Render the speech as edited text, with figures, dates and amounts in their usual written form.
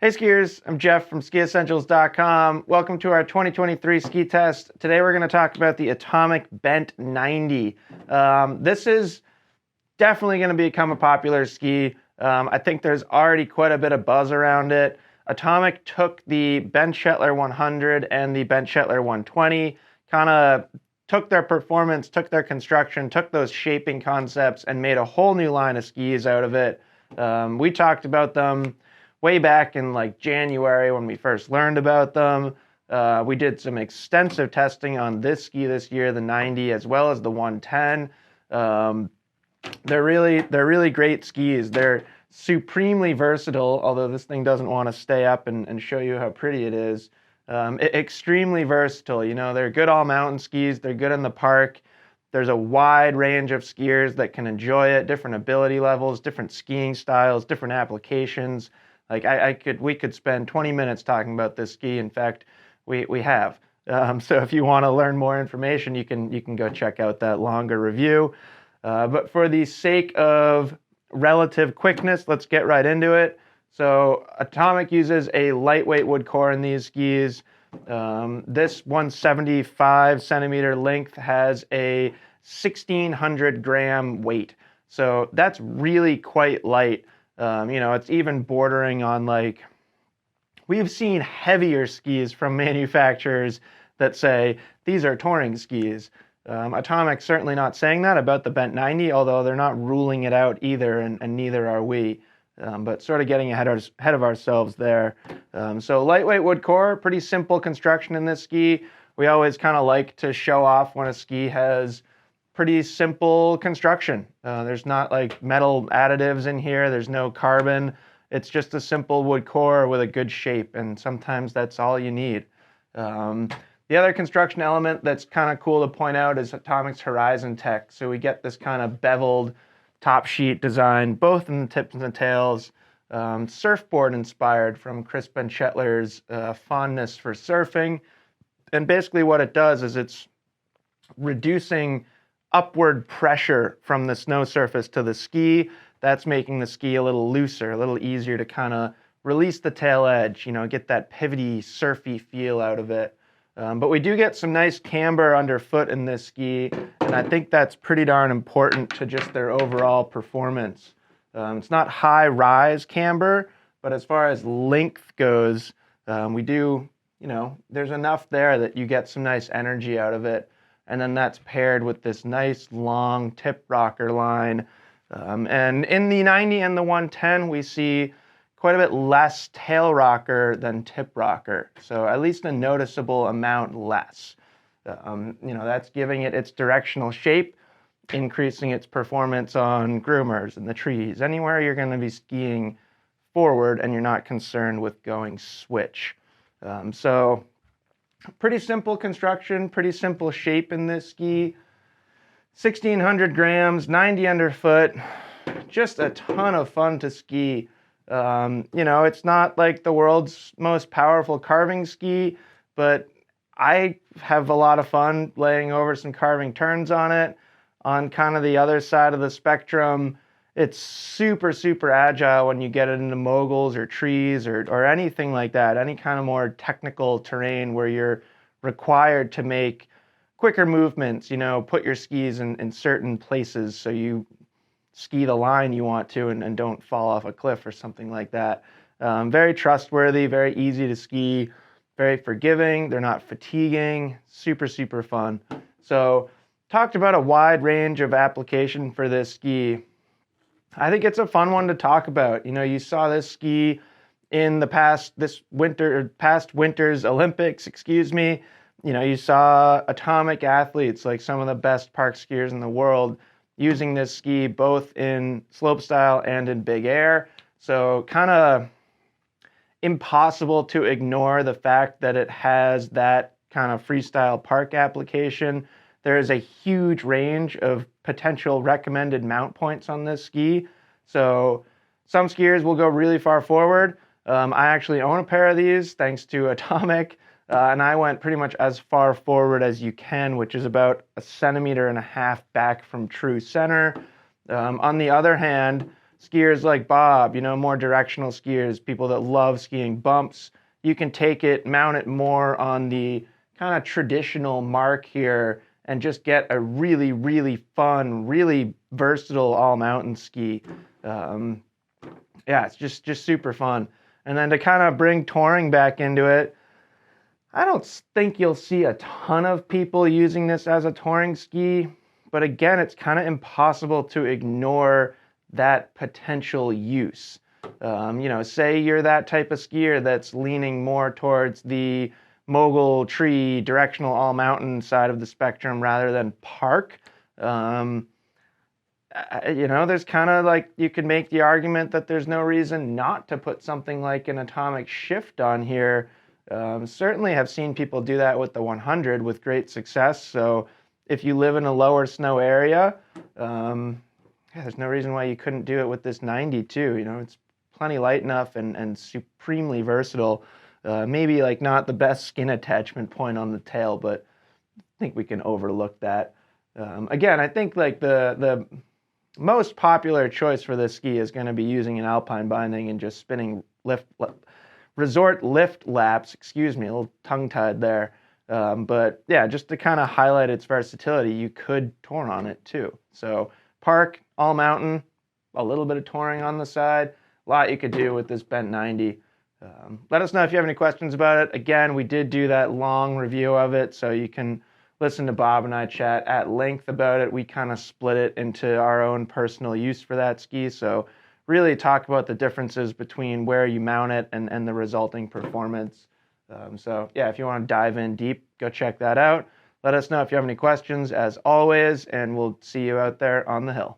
Hey skiers, I'm Jeff from skiessentials.com. Welcome to our 2023 ski test. Today we're going to talk about the Atomic Bent 90. This is definitely going to become a popular ski. I think there's already quite a bit of buzz around it. Atomic took the Bent Shetler 100 and the Bent Shetler 120, kind of took their performance, took their construction, took those shaping concepts and made a whole new line of skis out of it. We talked about them way back in like January when we first learned about them. We did some extensive testing on this ski this year, the 90 as well as the 110. They're really great skis. They're supremely versatile, although this thing doesn't want to stay up and show you how pretty it is. Extremely versatile. You know, they're good all mountain skis. They're good in the park. There's a wide range of skiers that can enjoy it, different ability levels, different skiing styles, different applications. Like we could spend 20 minutes talking about this ski. In fact, we have. So if you want to learn more information, you can go check out that longer review. But for the sake of relative quickness, let's get right into it. So Atomic uses a lightweight wood core in these skis. This 175 centimeter length has a 1,600 gram weight. So that's really quite light. It's even bordering on like, we've seen heavier skis from manufacturers that say these are touring skis. Atomic's certainly not saying that about the Bent 90, although they're not ruling it out either, and neither are we. But sort of getting ahead of ourselves there. So lightweight wood core, pretty simple construction in this ski. We always kind of like to show off when a ski has pretty simple construction. There's not like metal additives in here. There's no carbon. It's just a simple wood core with a good shape, and sometimes that's all you need. The other construction element that's kind of cool to point out is Atomic's Horizon Tech. So we get this kind of beveled top sheet design, both in the tips and the tails, surfboard inspired from Chris Bent Shetler's fondness for surfing. And basically what it does is it's reducing upward pressure from the snow surface to the ski. That's making the ski a little looser, a little easier to kind of release the tail edge, get that pivoty, surfy feel out of it. But we do get some nice camber underfoot in this ski, and I think that's pretty darn important to just their overall performance. It's not high rise camber, but as far as length goes, we do, there's enough there that you get some nice energy out of it. And then that's paired with this nice long tip rocker line. And in the 90 and the 110, we see quite a bit less tail rocker than tip rocker. So at least a noticeable amount less. That's giving it its directional shape, increasing its performance on groomers and the trees, anywhere you're going to be skiing forward and you're not concerned with going switch. So pretty simple construction, pretty simple shape in this ski. 1,600 grams, 90 underfoot, just a ton of fun to ski. It's not like the world's most powerful carving ski, but I have a lot of fun laying over some carving turns on it. On kind of the other side of the spectrum, it's super, super agile when you get it into moguls or trees or anything like that, any kind of more technical terrain where you're required to make quicker movements, put your skis in certain places so you ski the line you want to and don't fall off a cliff or something like that. Very trustworthy, very easy to ski, very forgiving. They're not fatiguing, super, super fun. So talked about a wide range of application for this ski. I think it's a fun one to talk about. You saw this ski in the past winter's Olympics, you saw Atomic athletes, like some of the best park skiers in the world, using this ski both in slopestyle and in big air. So kind of impossible to ignore the fact that it has that kind of freestyle park application. There is a huge range of potential recommended mount points on this ski. So some skiers will go really far forward. I actually own a pair of these thanks to Atomic, and I went pretty much as far forward as you can, which is about 1.5 centimeters back from true center. On the other hand, skiers like Bob, more directional skiers, people that love skiing bumps, you can take it, mount it more on the kind of traditional mark here and just get a really, really fun, really versatile all-mountain ski. Yeah, it's just super fun. And then to kind of bring touring back into it, I don't think you'll see a ton of people using this as a touring ski, but again, it's kind of impossible to ignore that potential use. Say you're that type of skier that's leaning more towards the mogul, tree, directional, all-mountain side of the spectrum rather than park. There's kind of like, you could make the argument that there's no reason not to put something like an atomic shift on here. Certainly have seen people do that with the 100 with great success. So if you live in a lower snow area, there's no reason why you couldn't do it with this 90 too. It's plenty light enough and supremely versatile. Maybe like not the best skin attachment point on the tail, but I think we can overlook that. Again, I think like the most popular choice for this ski is going to be using an alpine binding and just spinning resort lift laps. Excuse me, a little tongue-tied there. But yeah, just to kind of highlight its versatility, you could tour on it too. So park, all mountain, a little bit of touring on the side, a lot you could do with this Bent 90. Let us know if you have any questions about it. Again, we did do that long review of it, so you can listen to Bob and I chat at length about it. We kind of split it into our own personal use for that ski, so really talk about the differences between where you mount it and the resulting performance. So yeah, if you want to dive in deep, go check that out. Let us know if you have any questions, as always, and we'll see you out there on the hill.